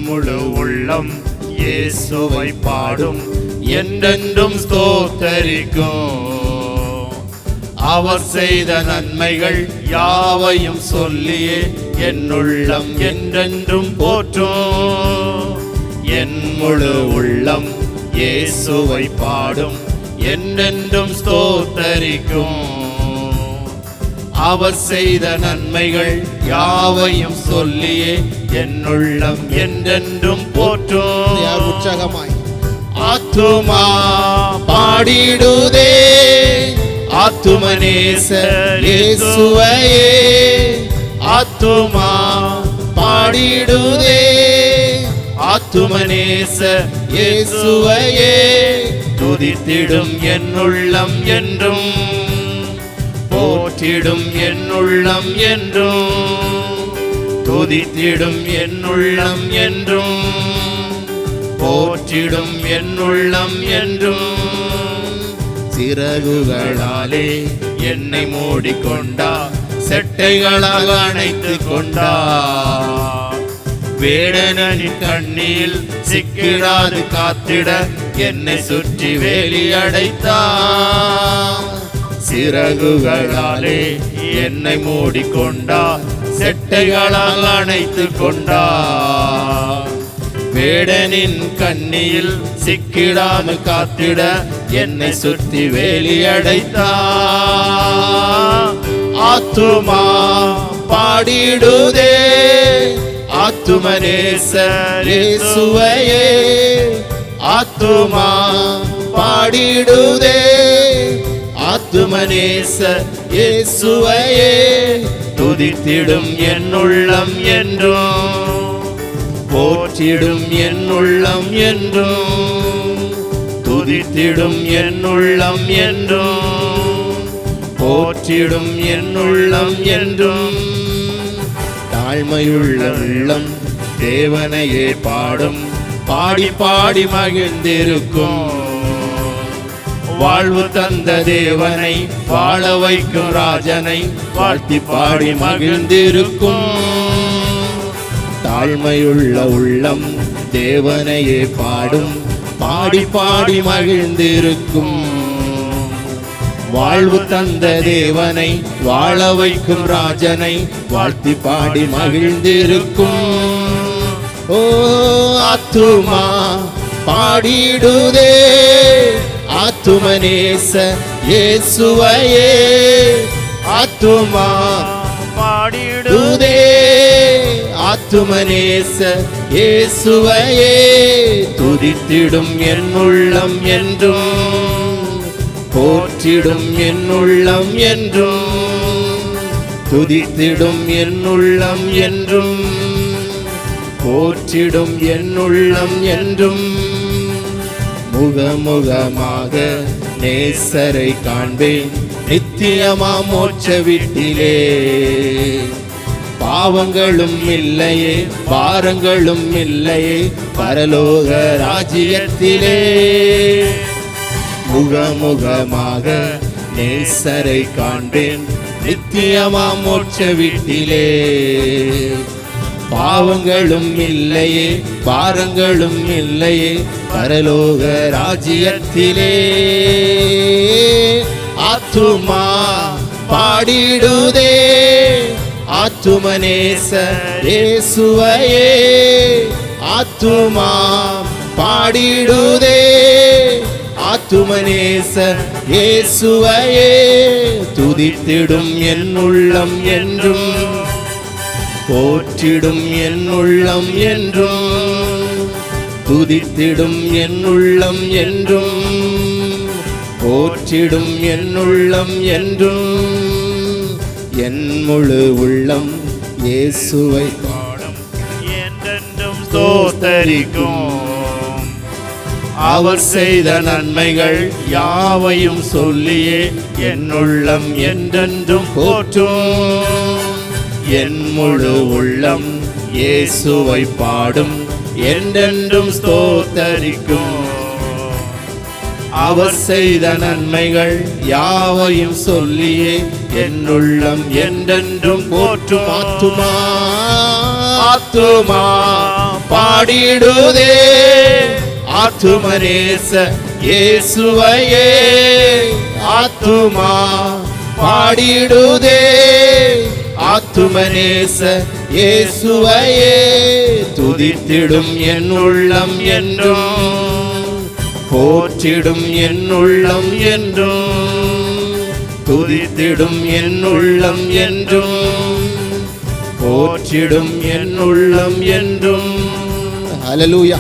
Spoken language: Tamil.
முழு உள்ளம் இயேசுவை பாடும், என்றென்றும் ஸ்தோத்தரிக்கும். அவர் செய்த நன்மைகள் யாவையும் சொல்லியே என் உள்ளம் என்றென்றும் போற்றும். என் முழு உள்ளம் இயேசுவை பாடும், என்றென்றும் ஸ்தோத்தரிக்கும். அவர் செய்த நன்மைகள் யாவையும் சொல்லியே என் உள்ளம் என்றென்றும் போற்றும். உற்சாகமாய் ஆத்துமா பாடிடுதே, ஆத்துமநேசர் இயேசுவையே. ஆத்துமா பாடிடுதே, ஆத்துமநேசர் இயேசுவையே. துதித்திடும் என் உள்ளம் என்றும், போற்றிடும் என் உள்ளம் என்றும். துதித்திடும் என் உள்ளம் என்றும், போற்றிடும் என் உள்ளம் என்றும். சிறகுகளாலே என்னை மூடிக்கொண்டா, செட்டைகளாக அணைத்துக் கொண்டா. வேடனின் கண்ணில் சிக்கிடாது காத்திட என்னை சுற்றி வேலி அடைத்தா. சிறகுகளாலே என்னை மூடிக்கொண்டா, செட்டைகளாக அணைத்துக் கொண்டா. வேடனின் கண்ணியில் சிக்கிடாமல் காத்திட என்னை சுற்றி வேலி அடைத்தா. ஆத்துமா பாடிடுதே, ஆத்துமநேசர் இயேசுவையே. ஆத்துமா பாடிடுதே, ஆத்துமநேசர் இயேசுவையே. துதித்திடும் என் உள்ளம் என்றும், போற்றிடும் என் உள்ளம் என்றும். துதித்திடும் என் உள்ளம் என்றும், போற்றிடும் என் உள்ளம் என்றும். தாழ்மையுள்ள உள்ளம் தேவனையே பாடும், பாடி பாடி மகிழ்ந்திருக்கும். வாழ்வு தந்த தேவனை, வாழ வைக்கும் ராஜனை வாழ்த்தி பாடி மகிழ்ந்திருக்கும். தாழ்மையுள்ள உள்ளம் தேவனையே பாடும், பாடி பாடி மகிழ்ந்திருக்கும். வாழ்வு தந்த தேவனை, வாழ வைக்கும் ராஜனை வாழ்த்தி பாடி மகிழ்ந்திருக்கும். ஓ ஆத்துமா பாடிடுதே, ஆத்துமநேசர் இயேசுவையே. ஆத்துமா பாடிடுதே, ஆத்துமநேசர் இயேசுவையே. துதித்திடும் என் உள்ளம் என்றும், போற்றிடும் என் உள்ளம் என்றும். துதித்திடும் என் உள்ளம் என்றும், போற்றிடும் என் உள்ளம் என்றும். முகமுகமாக நேசரை காண்பேன், நித்தியமா மோட்ச வீட்டிலே. பாவங்களும் இல்லையே, பாரங்களும் இல்லையே, பரலோக ராஜ்யத்திலே. முகமுகமாக நேசரை காண்பேன், நித்தியமா மோட்ச வீட்டிலே. பாவங்களும் இல்லையே, பாரங்களும் இல்லையே, பரலோக ராஜ்யத்திலே. ஆத்துமா பாடிடுதே, ஆத்துமநேசர் இயேசுவையே. ஆத்துமா பாடிடுதே, ஆத்துமநேசர் இயேசுவையே. துதித்திடும் என் உள்ளம் என்றும், போற்றிடும் என் உள்ளம் என்றும். துதித்திடும் என் உள்ளம் என்றும், போற்றிடும் என் உள்ளம் என்றும். என் முழு உள்ளம் இயேசுவை பாடும், என்றென்றும் ஸ்தோத்தரிக்கும். அவர் செய்த நன்மைகள் யாவையும் சொல்லியே என் உள்ளம் என்றென்றும் போற்றும். என் முழு உள்ளம் இயேசுவை பாடும், என்றென்றும் ஸ்தோத்தரிக்கும். அவர் செய்த நன்மைகள் யாவையும் சொல்லியே என் உள்ளம் என்றென்றும் போற்றும். ஆத்துமா ஆத்துமா பாடிடுதே ஆத்துமனேச இயேசுவையே ஆத்துமா பாடிடுதே ஆத்துமனேச இயேசுவையே துதித்திடும் என் உள்ளம் என்றும் போற்றிடும் என் உள்ளம் என்றும் துதித்திடும் என் உள்ளம் என்றும் போற்றிடும் என் உள்ளம் என்றும். ஹல்லேலூயா.